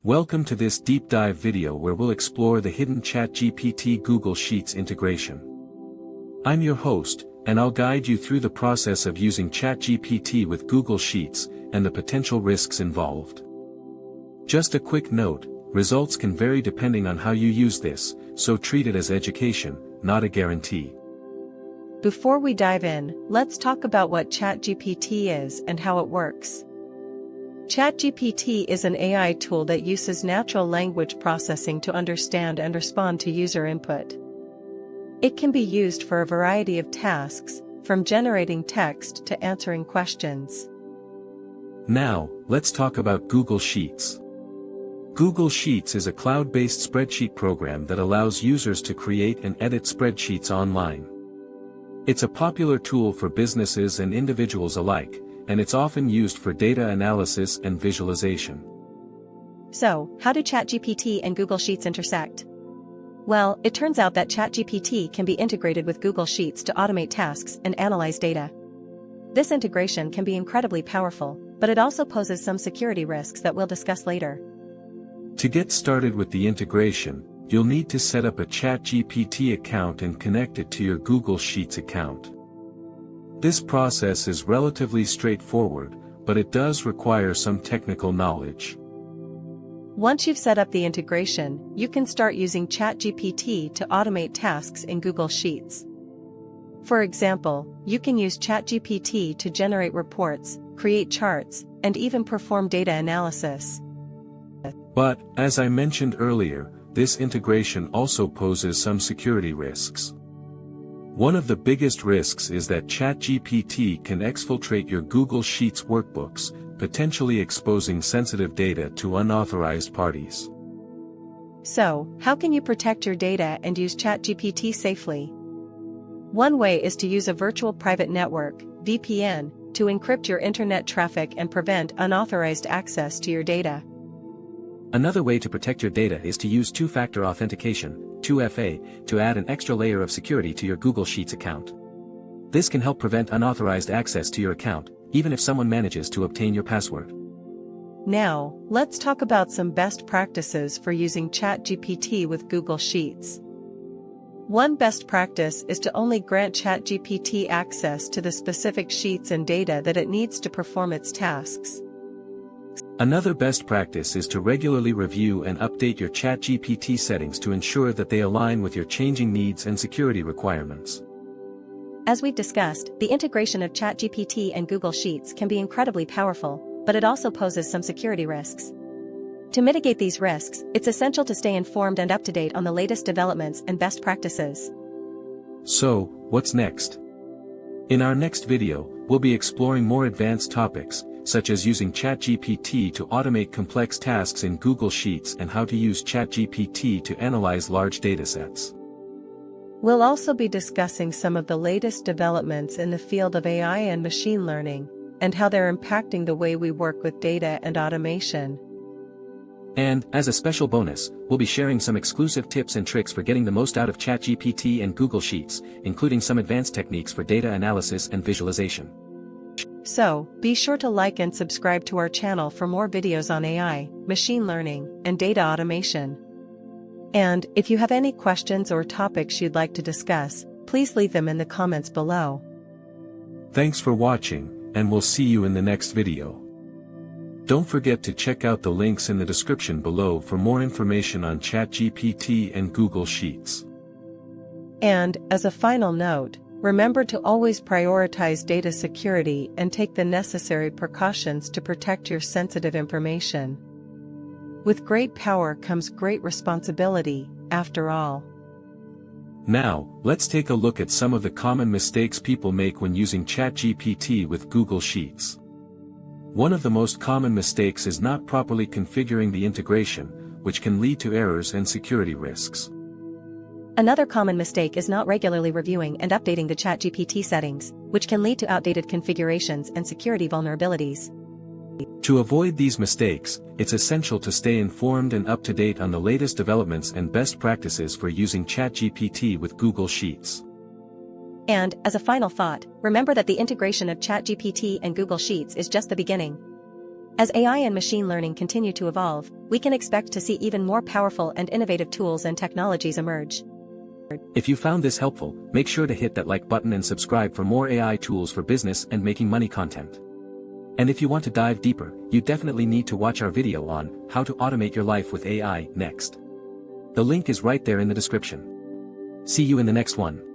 Welcome to this deep dive video where we'll explore the hidden ChatGPT Google Sheets integration. I'm your host, and I'll guide you through the process of using ChatGPT with Google Sheets and the potential risks involved. Just a quick note, results can vary depending on how you use this, so treat it as education, not a guarantee. Before we dive in, let's talk about what ChatGPT is and how it works. ChatGPT is an AI tool that uses natural language processing to understand and respond to user input. It can be used for a variety of tasks, from generating text to answering questions. Now, let's talk about Google Sheets. Google Sheets is a cloud-based spreadsheet program that allows users to create and edit spreadsheets online. It's a popular tool for businesses and individuals alike, and it's often used for data analysis and visualization. So, how do ChatGPT and Google Sheets intersect? Well, it turns out that ChatGPT can be integrated with Google Sheets to automate tasks and analyze data. This integration can be incredibly powerful, but it also poses some security risks that we'll discuss later. To get started with the integration, you'll need to set up a ChatGPT account and connect it to your Google Sheets account. This process is relatively straightforward, but it does require some technical knowledge. Once you've set up the integration, you can start using ChatGPT to automate tasks in Google Sheets. For example, you can use ChatGPT to generate reports, create charts, and even perform data analysis. But, as I mentioned earlier, this integration also poses some security risks. One of the biggest risks is that ChatGPT can exfiltrate your Google Sheets workbooks, potentially exposing sensitive data to unauthorized parties. So, how can you protect your data and use ChatGPT safely? One way is to use a virtual private network, VPN, to encrypt your internet traffic and prevent unauthorized access to your data. Another way to protect your data is to use two-factor authentication, 2FA, to add an extra layer of security to your Google Sheets account. This can help prevent unauthorized access to your account, even if someone manages to obtain your password. Now, let's talk about some best practices for using ChatGPT with Google Sheets. One best practice is to only grant ChatGPT access to the specific sheets and data that it needs to perform its tasks. Another best practice is to regularly review and update your ChatGPT settings to ensure that they align with your changing needs and security requirements. As we've discussed, the integration of ChatGPT and Google Sheets can be incredibly powerful, but it also poses some security risks. To mitigate these risks, it's essential to stay informed and up to date on the latest developments and best practices. So, what's next? In our next video, we'll be exploring more advanced topics, such as using ChatGPT to automate complex tasks in Google Sheets and how to use ChatGPT to analyze large datasets. We'll also be discussing some of the latest developments in the field of AI and machine learning, and how they're impacting the way we work with data and automation. And, as a special bonus, we'll be sharing some exclusive tips and tricks for getting the most out of ChatGPT and Google Sheets, including some advanced techniques for data analysis and visualization. So, be sure to like and subscribe to our channel for more videos on AI, machine learning, and data automation. And, if you have any questions or topics you'd like to discuss, please leave them in the comments below. Thanks for watching, and we'll see you in the next video. Don't forget to check out the links in the description below for more information on ChatGPT and Google Sheets. And, as a final note, remember to always prioritize data security and take the necessary precautions to protect your sensitive information. With great power comes great responsibility, after all. Now, let's take a look at some of the common mistakes people make when using ChatGPT with Google Sheets. One of the most common mistakes is not properly configuring the integration, which can lead to errors and security risks. Another common mistake is not regularly reviewing and updating the ChatGPT settings, which can lead to outdated configurations and security vulnerabilities. To avoid these mistakes, it's essential to stay informed and up to date on the latest developments and best practices for using ChatGPT with Google Sheets. And, as a final thought, remember that the integration of ChatGPT and Google Sheets is just the beginning. As AI and machine learning continue to evolve, we can expect to see even more powerful and innovative tools and technologies emerge. If you found this helpful, make sure to hit that like button and subscribe for more AI tools for business and making money content. And if you want to dive deeper, you definitely need to watch our video on how to automate your life with AI next. The link is right there in the description. See you in the next one.